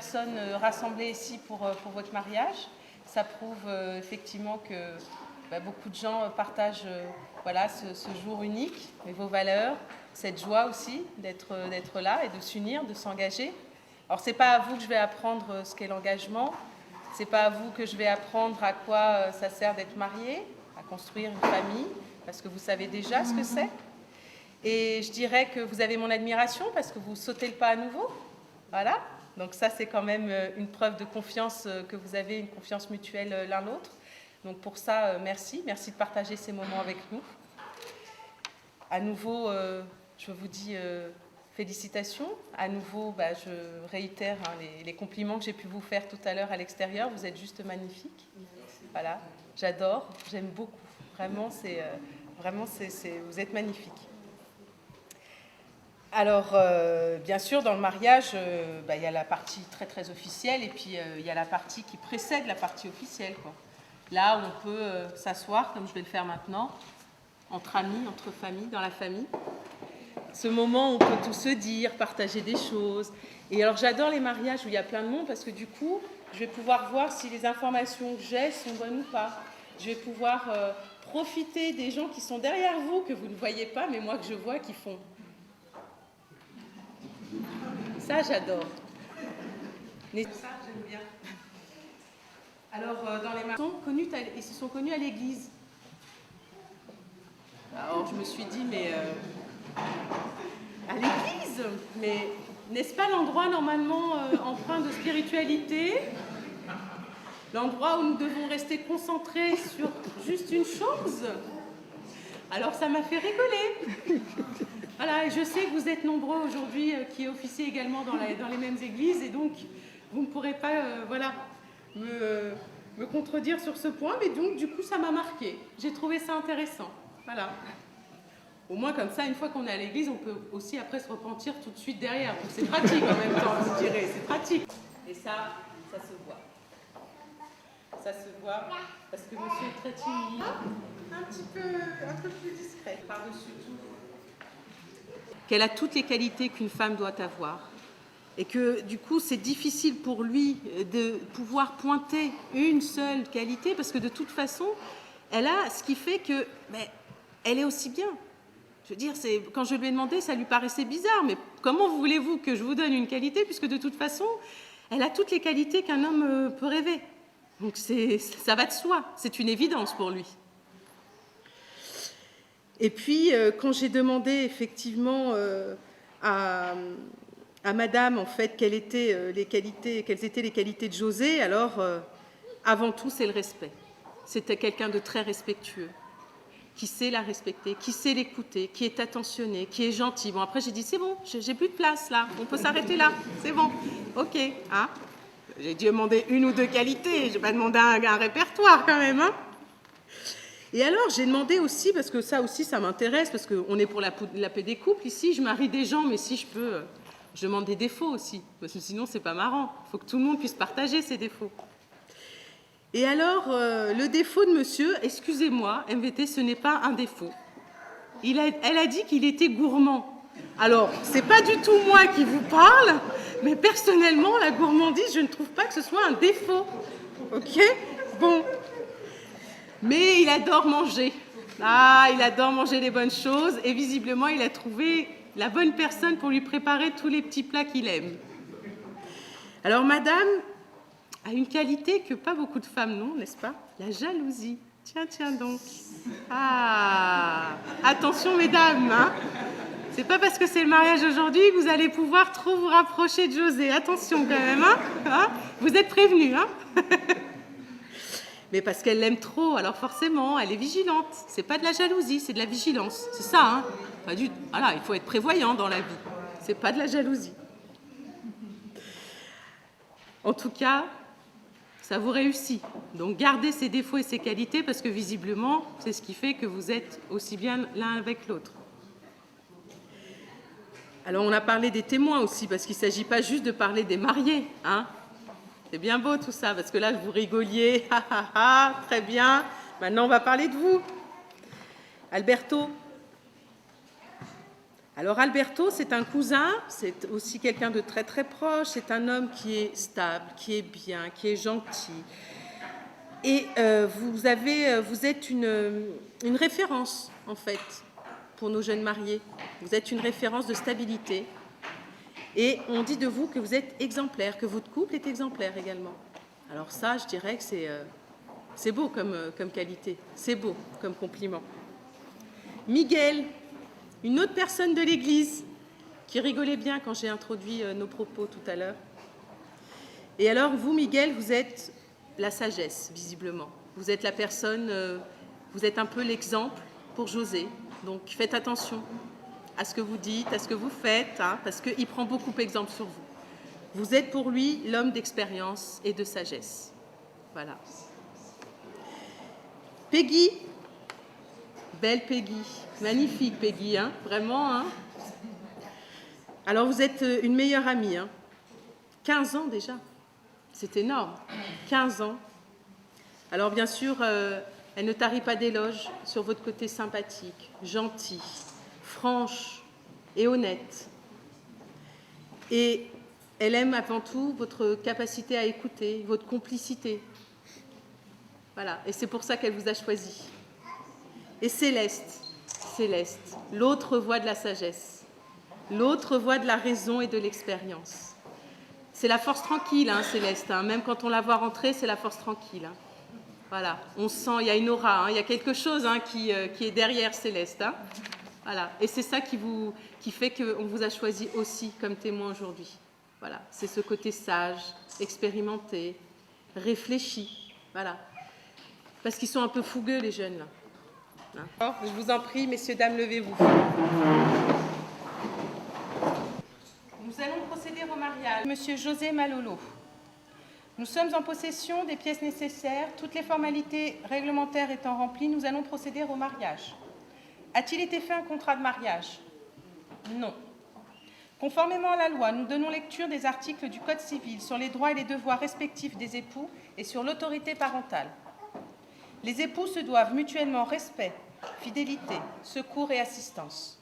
personnes rassemblées ici pour votre mariage. Ça prouve effectivement que beaucoup de gens partagent voilà, ce jour unique, et vos valeurs, cette joie aussi d'être là et de s'unir, de s'engager. Alors, ce n'est pas à vous que je vais apprendre ce qu'est l'engagement, ce n'est pas à vous que je vais apprendre à quoi ça sert d'être marié, à construire une famille, parce que vous savez déjà ce que c'est. Et je dirais que vous avez mon admiration parce que vous sautez le pas à nouveau. Voilà. Donc ça, c'est quand même une preuve de confiance que vous avez, une confiance mutuelle l'un l'autre. Donc pour ça, merci. Merci de partager ces moments avec nous. À nouveau, je vous dis félicitations. À nouveau, je réitère les compliments que j'ai pu vous faire tout à l'heure à l'extérieur. Vous êtes juste magnifiques. Voilà. J'adore, j'aime beaucoup. Vraiment, vous êtes magnifiques. Alors, bien sûr, dans le mariage, il y a la partie très, très officielle et puis il y a la partie qui précède la partie officielle, quoi. Là où on peut s'asseoir, comme je vais le faire maintenant, entre amis, entre familles, dans la famille. Ce moment où on peut tout se dire, partager des choses. Et alors, j'adore les mariages où il y a plein de monde parce que du coup, je vais pouvoir voir si les informations que j'ai sont bonnes ou pas. Je vais pouvoir profiter des gens qui sont derrière vous, que vous ne voyez pas, mais moi que je vois, qui font... Ça, j'adore. Ça, j'aime bien. Alors, dans les mariages, ils se sont connus à l'église. Alors, je me suis dit, mais... à l'église? Mais n'est-ce pas l'endroit normalement empreint de spiritualité? L'endroit où nous devons rester concentrés sur juste une chose? Alors, ça m'a fait rigoler. Voilà, et je sais que vous êtes nombreux aujourd'hui qui officiez également dans les mêmes églises, et donc vous ne pourrez pas me contredire sur ce point, mais donc du coup ça m'a marqué. J'ai trouvé ça intéressant. Voilà. Au moins comme ça, une fois qu'on est à l'église, on peut aussi après se repentir tout de suite derrière. Donc c'est pratique en même temps, vous direz, c'est pratique. Et ça se voit. Ça se voit parce que monsieur est très timide, un peu plus discret, par-dessus tout. Qu'elle a toutes les qualités qu'une femme doit avoir. Et que du coup, c'est difficile pour lui de pouvoir pointer une seule qualité, parce que de toute façon, elle a ce qui fait que elle est aussi bien. Je veux dire, quand je lui ai demandé, ça lui paraissait bizarre, mais comment voulez-vous que je vous donne une qualité, puisque de toute façon, elle a toutes les qualités qu'un homme peut rêver. Donc ça va de soi, c'est une évidence pour lui. Et puis, quand j'ai demandé effectivement à Madame, en fait, quelles étaient les qualités de José, alors, avant tout, c'est le respect. C'était quelqu'un de très respectueux, qui sait la respecter, qui sait l'écouter, qui est attentionné, qui est gentil. Bon, après, j'ai dit, c'est bon, j'ai plus de place, là, on peut s'arrêter là, c'est bon, ok. Hein, j'ai dû demander une ou deux qualités, je n'ai pas demandé un répertoire, quand même, hein. Et alors, j'ai demandé aussi, parce que ça aussi, ça m'intéresse, parce qu'on est pour la paix des couples ici, je marie des gens, mais si je peux, je demande des défauts aussi, parce que sinon, c'est pas marrant. Il faut que tout le monde puisse partager ses défauts. Et alors, le défaut de monsieur, excusez-moi, MVT, ce n'est pas un défaut. Elle a dit qu'il était gourmand. Alors, c'est pas du tout moi qui vous parle, mais personnellement, la gourmandise, je ne trouve pas que ce soit un défaut. Ok? Bon. Mais il adore manger. Ah, il adore manger les bonnes choses et visiblement, il a trouvé la bonne personne pour lui préparer tous les petits plats qu'il aime. Alors, madame a une qualité que pas beaucoup de femmes n'ont, n'est-ce pas? La jalousie. Tiens donc. Ah, attention, mesdames, hein, c'est pas parce que c'est le mariage aujourd'hui que vous allez pouvoir trop vous rapprocher de José. Attention quand même, hein, vous êtes prévenus, hein. Mais parce qu'elle l'aime trop, alors forcément, elle est vigilante. C'est pas de la jalousie, c'est de la vigilance. C'est ça, hein. Voilà, il faut être prévoyant dans la vie. C'est pas de la jalousie. En tout cas, ça vous réussit. Donc gardez ses défauts et ses qualités, parce que visiblement, c'est ce qui fait que vous êtes aussi bien l'un avec l'autre. Alors on a parlé des témoins aussi, parce qu'il ne s'agit pas juste de parler des mariés, hein. C'est bien beau tout ça, parce que là, vous rigoliez. Très bien. Maintenant, on va parler de vous. Alberto, Alors Alberto, c'est un cousin, c'est aussi quelqu'un de très très proche, c'est un homme qui est stable, qui est bien, qui est gentil. Et vous êtes une référence, en fait, pour nos jeunes mariés. Vous êtes une référence de stabilité. Et on dit de vous que vous êtes exemplaire, que votre couple est exemplaire également. Alors ça, je dirais que c'est beau comme qualité, c'est beau comme compliment. Miguel, une autre personne de l'Église qui rigolait bien quand j'ai introduit nos propos tout à l'heure. Et alors, vous, Miguel, vous êtes la sagesse, visiblement. Vous êtes la personne, vous êtes un peu l'exemple pour José. Donc, faites attention à ce que vous dites, à ce que vous faites, hein, parce qu'il prend beaucoup d'exemples sur vous. Vous êtes pour lui l'homme d'expérience et de sagesse. Voilà. Peggy, belle Peggy, magnifique Peggy, hein, vraiment. Hein. Alors vous êtes une meilleure amie, hein. 15 ans déjà, c'est énorme, 15 ans. Alors bien sûr, elle ne tarit pas d'éloges sur votre côté sympathique, gentil, franche et honnête. Et elle aime avant tout votre capacité à écouter, votre complicité. Voilà, et c'est pour ça qu'elle vous a choisi. Et Céleste, l'autre voix de la sagesse, l'autre voix de la raison et de l'expérience. C'est la force tranquille, hein, Céleste, hein. Même quand on la voit rentrer, c'est la force tranquille. Hein. Voilà, on sent, il y a une aura, hein, il y a quelque chose hein, qui est derrière Céleste. Hein. Voilà, et c'est ça qui fait qu'on vous a choisi aussi comme témoin aujourd'hui. Voilà, c'est ce côté sage, expérimenté, réfléchi. Voilà, parce qu'ils sont un peu fougueux, les jeunes, là. Hein. Je vous en prie, messieurs, dames, levez-vous. Nous allons procéder au mariage. Monsieur José Malolo. Nous sommes en possession des pièces nécessaires. Toutes les formalités réglementaires étant remplies, nous allons procéder au mariage. A-t-il été fait un contrat de mariage? Non. Conformément à la loi, nous donnons lecture des articles du Code civil sur les droits et les devoirs respectifs des époux et sur l'autorité parentale. Les époux se doivent mutuellement respect, fidélité, secours et assistance.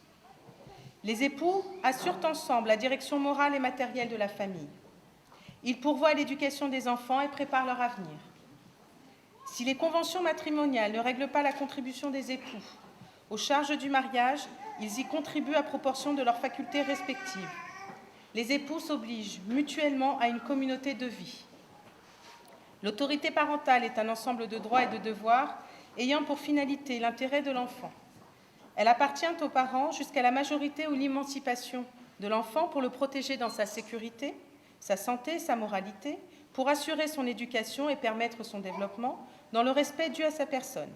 Les époux assurent ensemble la direction morale et matérielle de la famille. Ils pourvoient à l'éducation des enfants et préparent leur avenir. Si les conventions matrimoniales ne règlent pas la contribution des époux aux charges du mariage, ils y contribuent à proportion de leurs facultés respectives. Les époux s'obligent mutuellement à une communauté de vie. L'autorité parentale est un ensemble de droits et de devoirs ayant pour finalité l'intérêt de l'enfant. Elle appartient aux parents jusqu'à la majorité ou l'émancipation de l'enfant pour le protéger dans sa sécurité, sa santé, sa moralité, pour assurer son éducation et permettre son développement dans le respect dû à sa personne.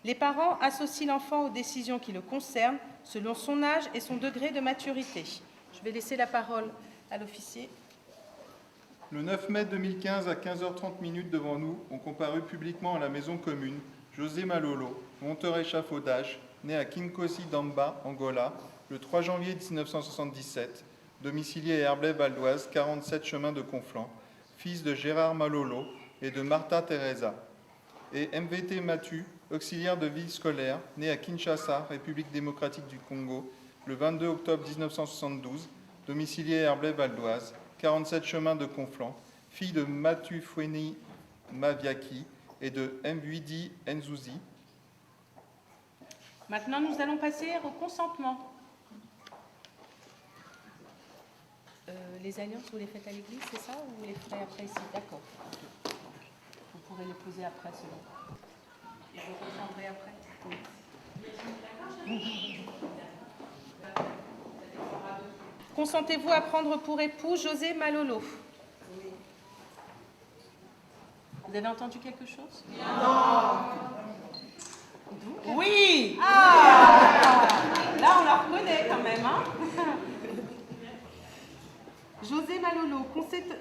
Les parents associent l'enfant aux décisions qui le concernent selon son âge et son degré de maturité. Je vais laisser la parole à l'officier. Le 9 mai 2015, à 15h30 devant nous, ont comparu publiquement à la maison commune José Malolo, monteur échafaudage, né à Kinkosi Damba, Angola, le 3 janvier 1977, domicilié à Herblay-Valdoise, 47 chemin de Conflans, fils de Gérard Malolo et de Martha Teresa, et MVT Mathieu, auxiliaire de vie scolaire, né à Kinshasa, République démocratique du Congo, le 22 octobre 1972, domicilié à Herblay-Valdoise, 47 chemin de Conflans, fille de Mathieu Foueni Maviaki et de Mvidi Nzouzi. Maintenant, nous allons passer au consentement. Les alliances, vous les faites à l'église, c'est ça, ou vous les ferez après ici? D'accord. Vous pourrez les poser après, selon. Et vous reprendrez après. Oui. Consentez-vous à prendre pour époux José Malolo? Oui. Vous avez entendu quelque chose? Non. Oui. Ah. Là, on la reconnaît quand même, hein. José Malolo,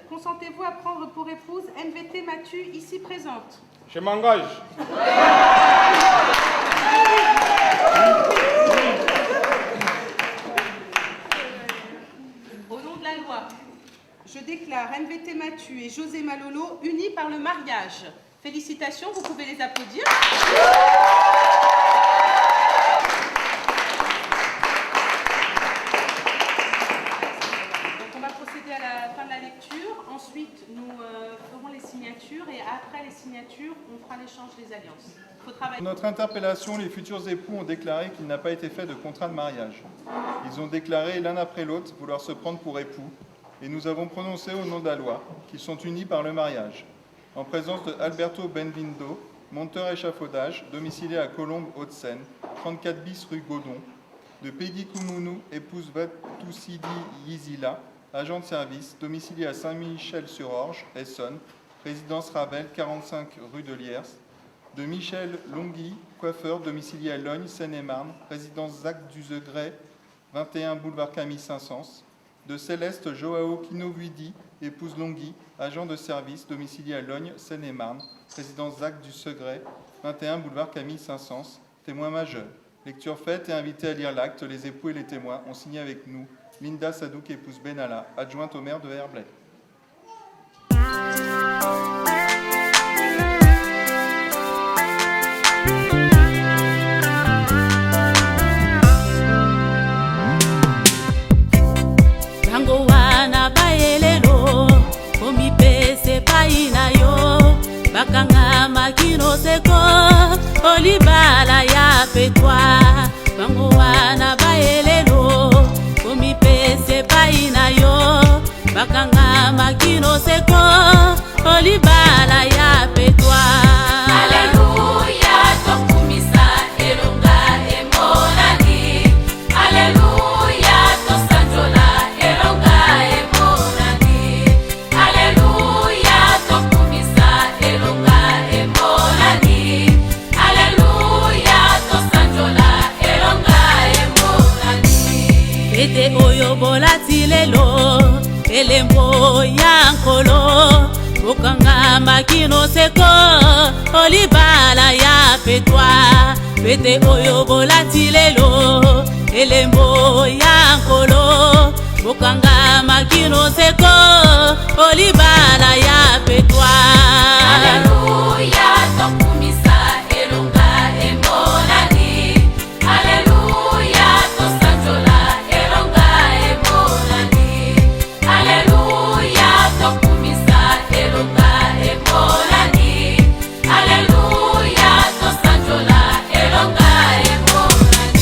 consentez-vous à prendre pour épouse MVT Mathieu, ici présente? Je m'engage. Au nom de la loi, je déclare MVT Mathieu et José Malolo unis par le mariage. Félicitations, vous pouvez les applaudir. fera l'échange des alliances. Faut travailler. Dans notre interpellation, les futurs époux ont déclaré qu'il n'a pas été fait de contrat de mariage. Ils ont déclaré l'un après l'autre vouloir se prendre pour époux, et nous avons prononcé au nom de la loi qu'ils sont unis par le mariage. En présence de Alberto Benvindo, monteur échafaudage, domicilié à Colombes, Hauts-de-Seine, 34 bis rue Godon, de Peggy Koumounou, épouse Vatoussidi Yizila, agent de service, domicilié à Saint-Michel-sur-Orge, Essonne, résidence Ravel, 45 rue de Liers, de Michel Longhi, coiffeur, domicilié à Logne, Seine-et-Marne, résidence Zac du Zegret, 21 boulevard Camille Saint-Saëns, de Céleste Joao Kinoguidi, épouse Longhi, agent de service, domicilié à Logne, Seine-et-Marne, résidence Zac du Segret, 21 boulevard Camille Saint-Saëns, témoin majeur. Lecture faite et invité à lire l'acte, les époux et les témoins ont signé avec nous Linda Sadouk, épouse Benalla, adjointe au maire de Herblay. Bakanga makino seko olibala ya petwa bango wana baelelo komi pese baina yo bakanga makino seko olibala ya petwa. Alleluia tokumisa elonga emonani. Alleluia tosanjola elonga emonani. Alleluia tokumisa elonga emonani. Alleluia tosanjola elonga emonani. Ete oyo bolati lelo elembo ya nkolo bokanga makino seko olibala ya petwa. Ete oyo bolati lelo elembo ya nkolo bokanga makino seko olibala ya petwa. Alleluia tokumisa elonga emonani. Alleluia tosanjola elonga emonani. Alleluia tokumisa elonga emonani. Alleluia tosanjola elonga emonani.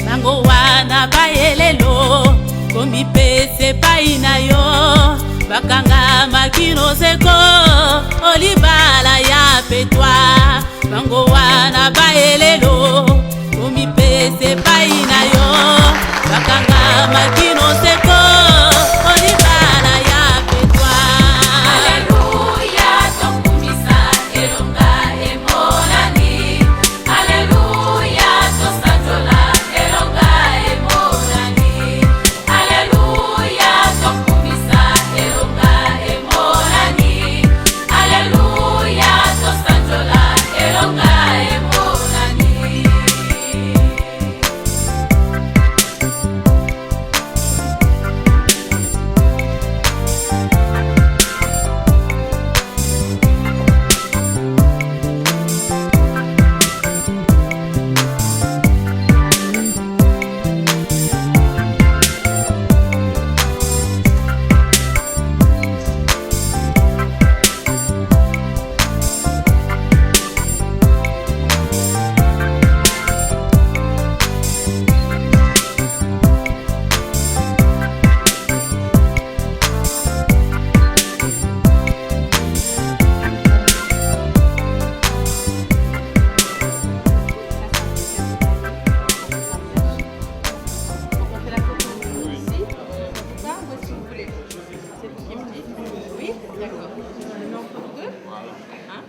Bango wana bayelelo komi pese paina yo bakanga makino seko olibala ya petwa. Bango wana bayelelo komi pese paina yo bakanga makino seko olibala ya petwa. Alleluia tokumisa elonga emonani. Alleluia tosanjola elonga emonani. Alleluia tokumisa elonga emonani. Alleluia tosanjola elonga emonani. Donc on fait la photo ici. Ça, où est-ce que vous voulez? C'est vous qui me dites. Oui, d'accord. On le met entre vous deux. Hein?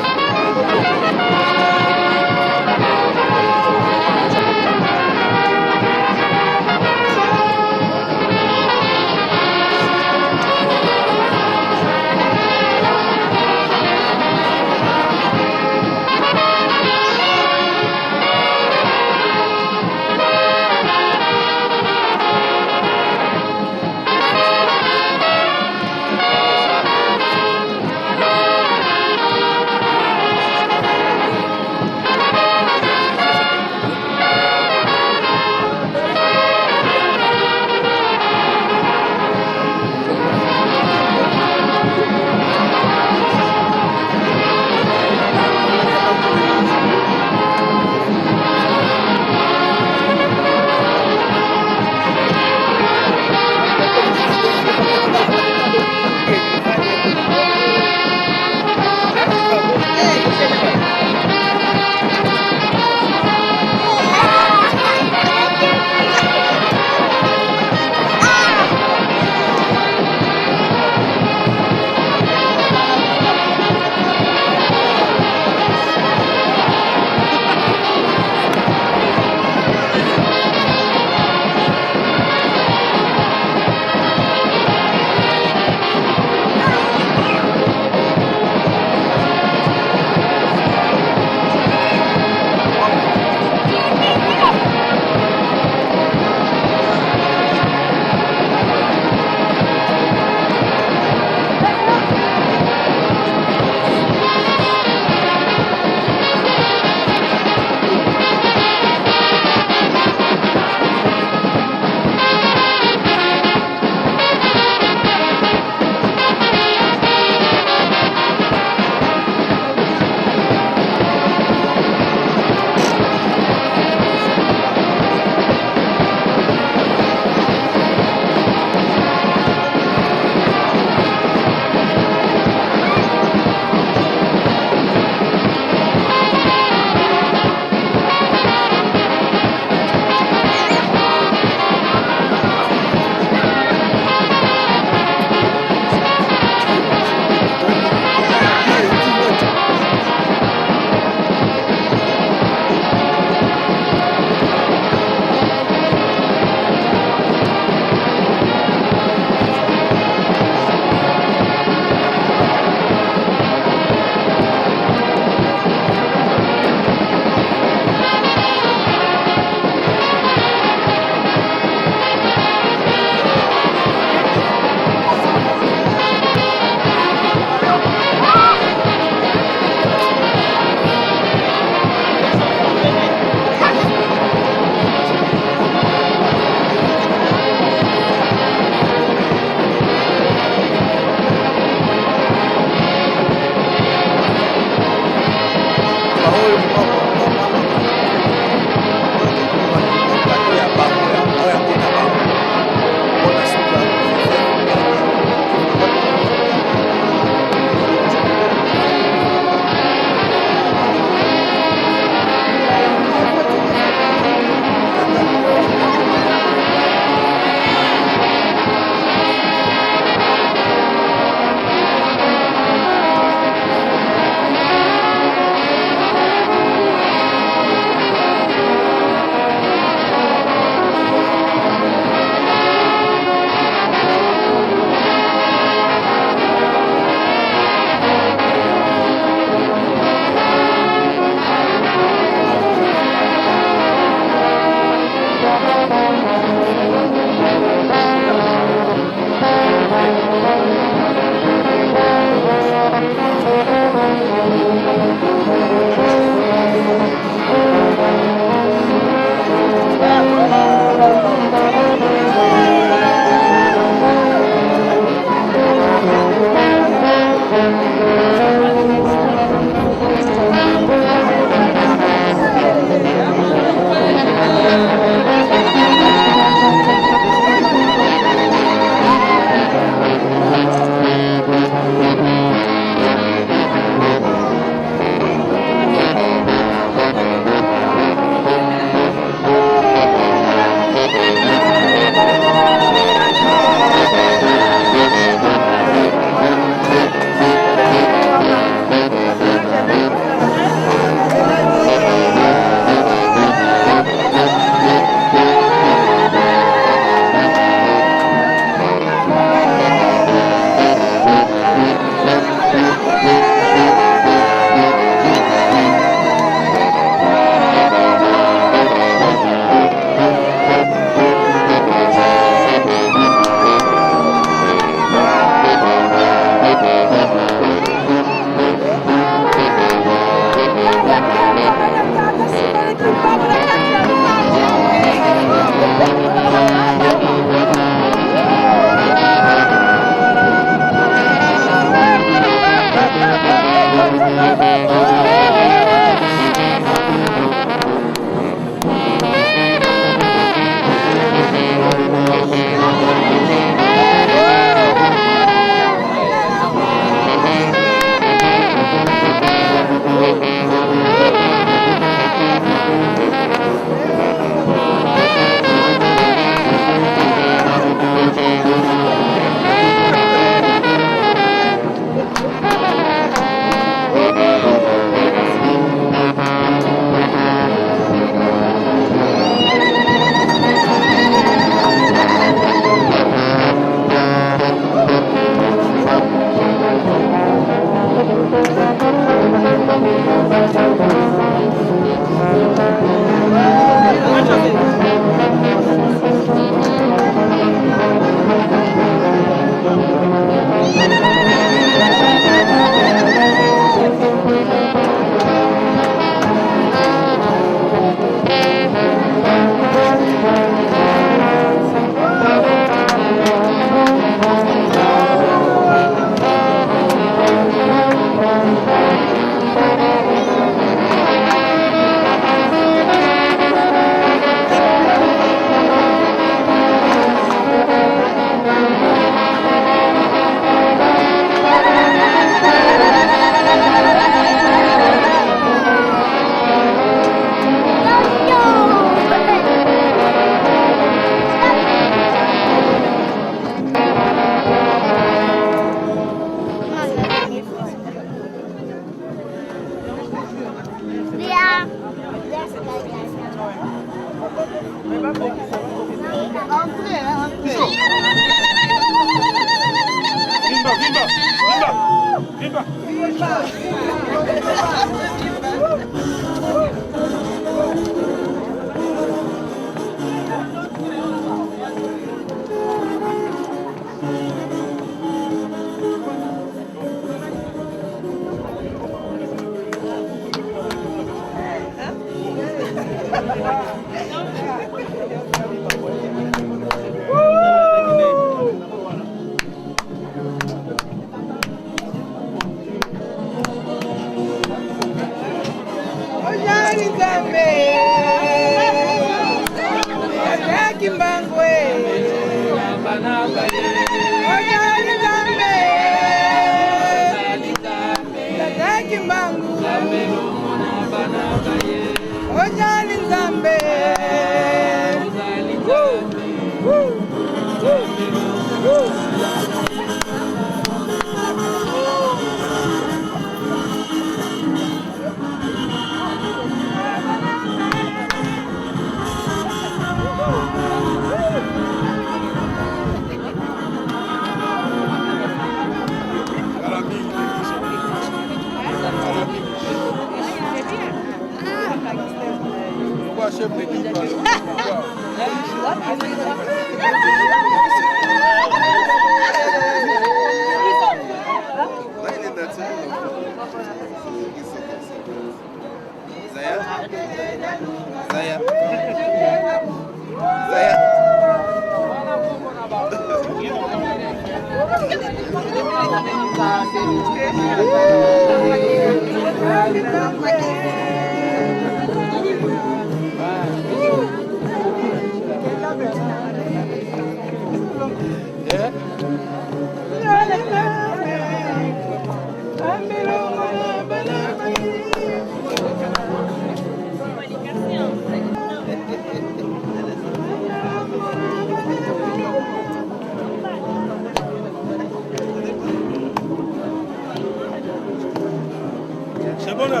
C'est bon là,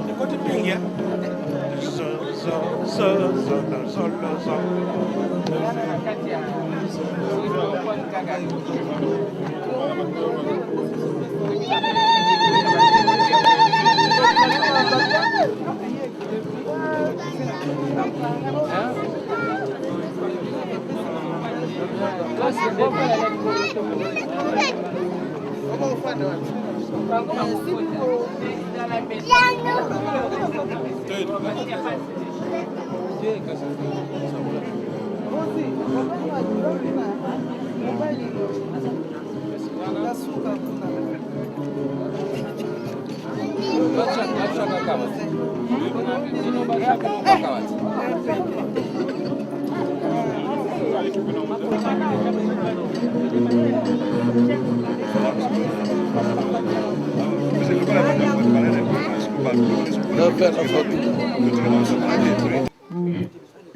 c'est quoi tu pingues?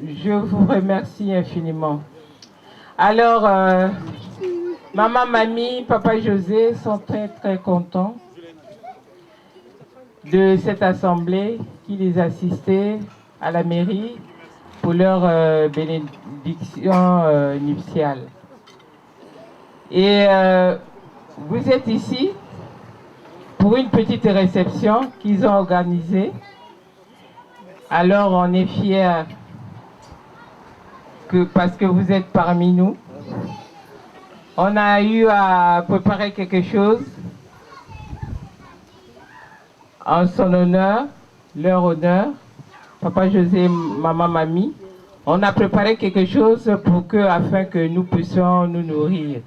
Je vous remercie infiniment. Alors, maman, mamie, papa José sont très très contents de cette assemblée qui les assistait à la mairie pour leur bénédiction nuptiale. Et vous êtes ici pour une petite réception qu'ils ont organisée. Alors on est fiers parce que vous êtes parmi nous. On a eu à préparer quelque chose en son honneur, leur honneur, papa José, maman, mamie. On a préparé quelque chose afin que nous puissions nous nourrir.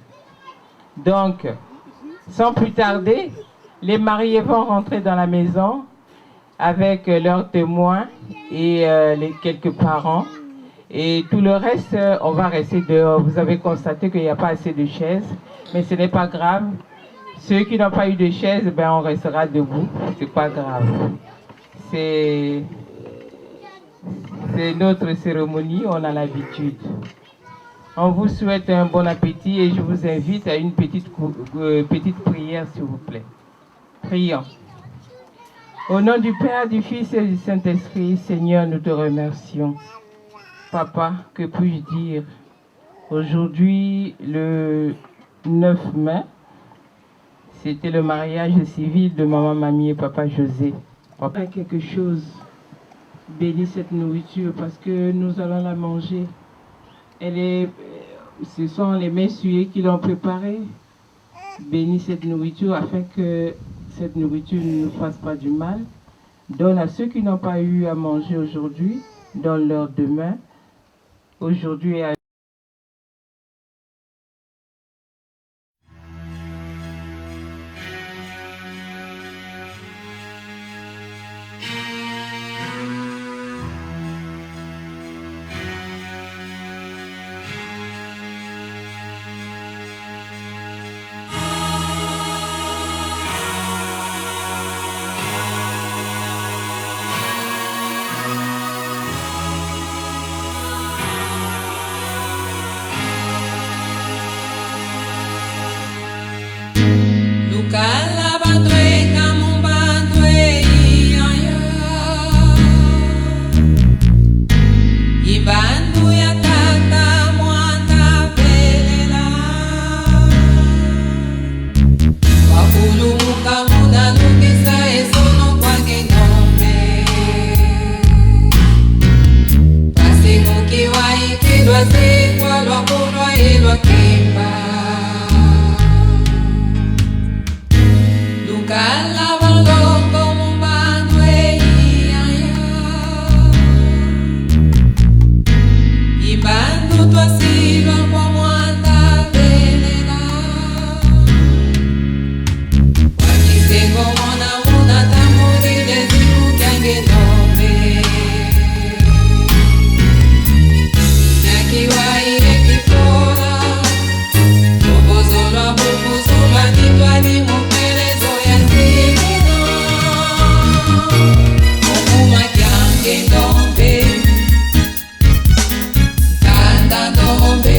Donc, sans plus tarder, les mariés vont rentrer dans la maison avec leurs témoins et les quelques parents. Et tout le reste, on va rester dehors. Vous avez constaté qu'il n'y a pas assez de chaises, mais ce n'est pas grave. Ceux qui n'ont pas eu de chaises, ben on restera debout. C'est pas grave. C'est notre cérémonie, on a l'habitude. On vous souhaite un bon appétit et je vous invite à une petite prière, s'il vous plaît. Prions. Au nom du Père, du Fils et du Saint-Esprit, Seigneur, nous te remercions. Papa, que puis-je dire? Aujourd'hui, le 9 mai, c'était le mariage civil de maman, mamie et papa José. Papa, quelque chose, bénis cette nourriture parce que nous allons la manger. Ce sont les mains souillées qui l'ont préparée. Bénis cette nourriture afin que cette nourriture ne nous fasse pas du mal. Donne à ceux qui n'ont pas eu à manger aujourd'hui, donne-leur demain. Aujourd'hui et à igwa lwa kunwa ilwa kimba Lukala walongo mumanwe iyaya Ibandu twasilwa kwa mwanda belela Wakitengo mwana muna tamurile zimu kyange nombe Nakiwaire kifora Bobozolwa bubuzulwa nitwali mupelezo ya zimino Mukuma kyange nombe Kanda nombe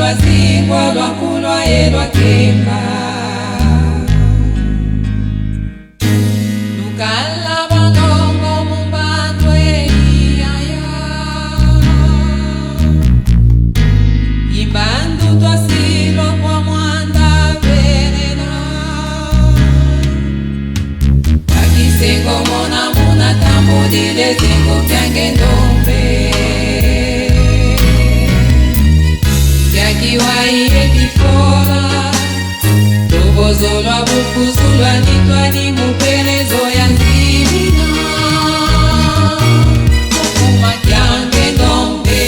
lwasingwa lwakulwa ye lwakemba lukala balongo mumbantu eyiyaya imbandu twasilwa kwa mwanda venena akisengo mona muna tambulile zingo vyange ndombe vyakiwaiye kifora tobozolwa bukuzulwa nitwani mupelezo ya nzimina mukuma kyange ndombe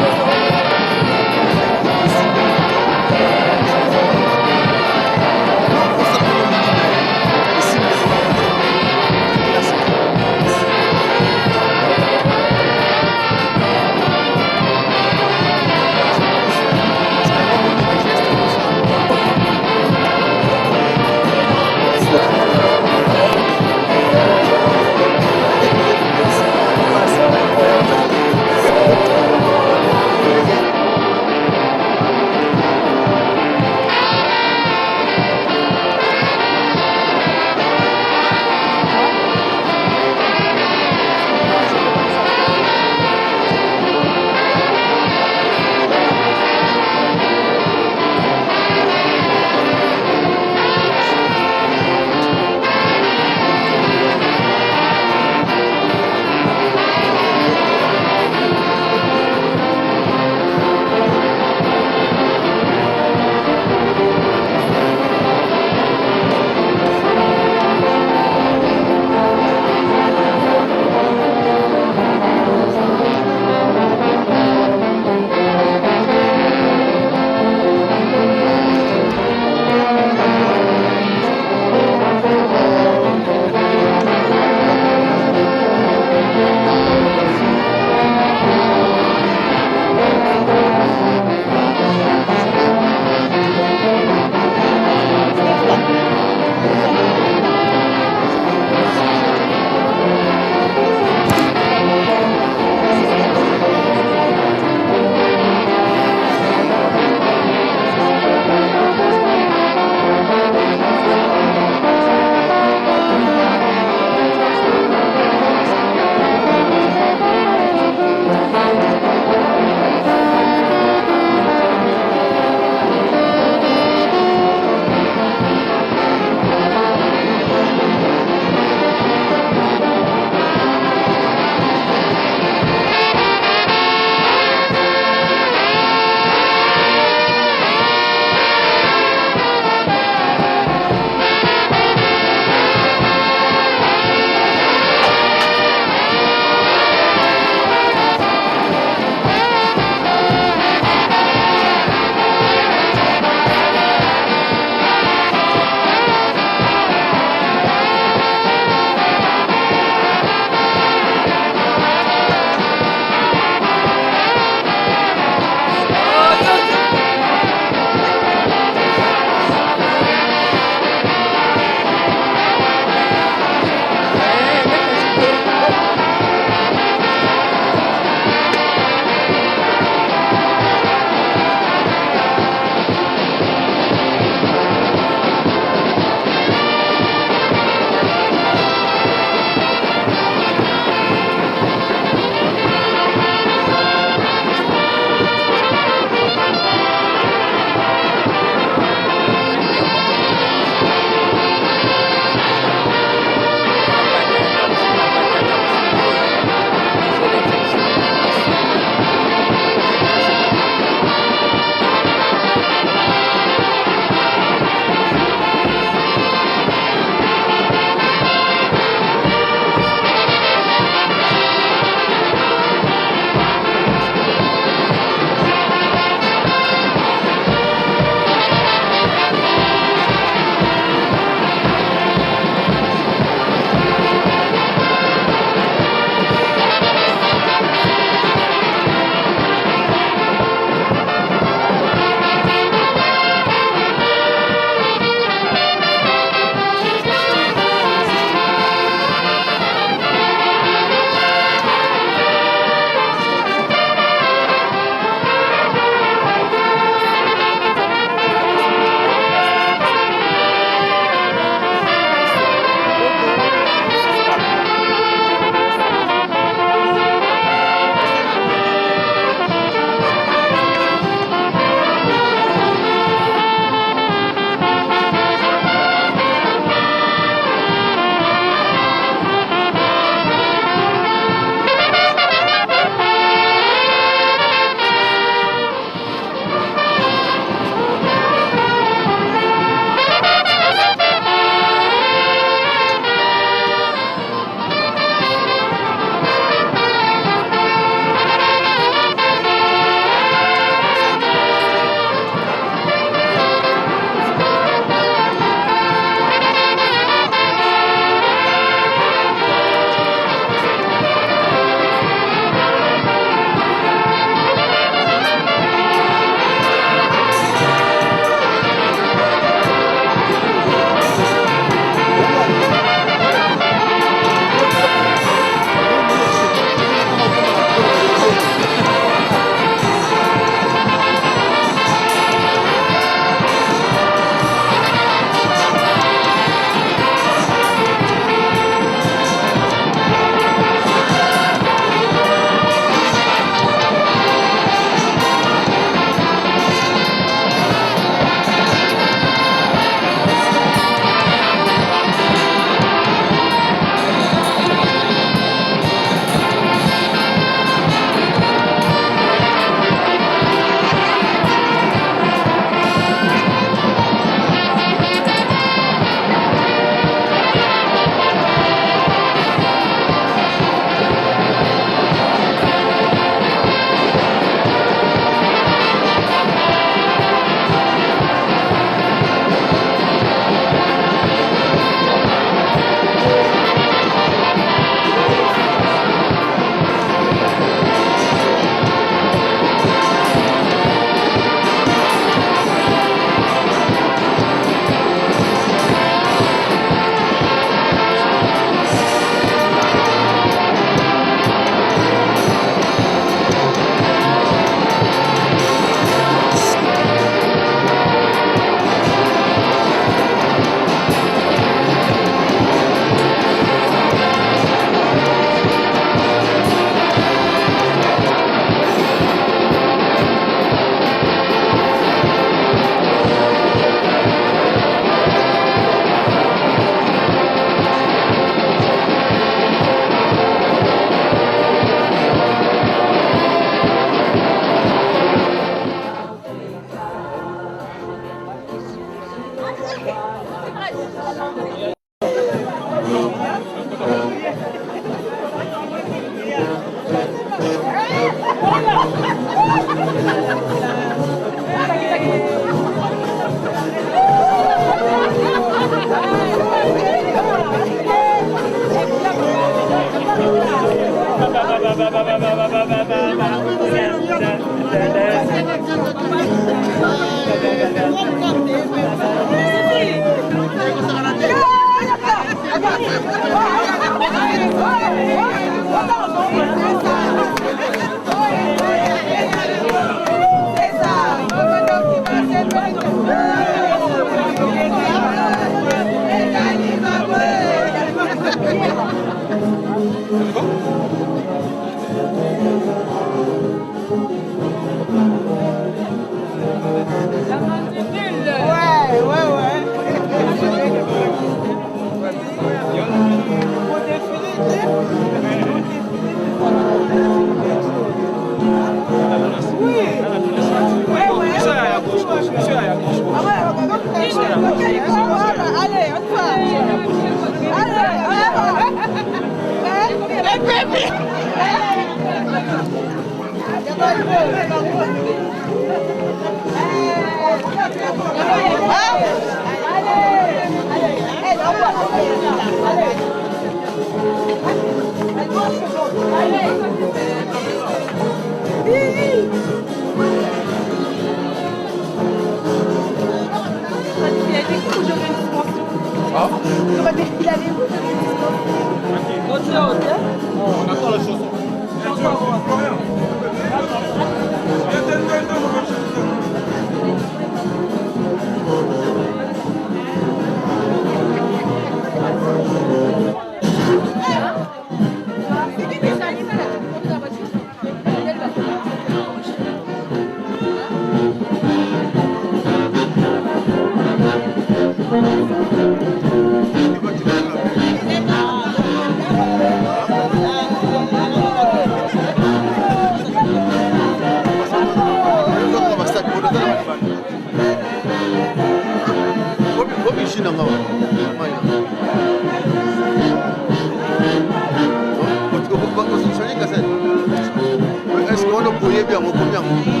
Est-ce qu'on a brouillé bien, on combien?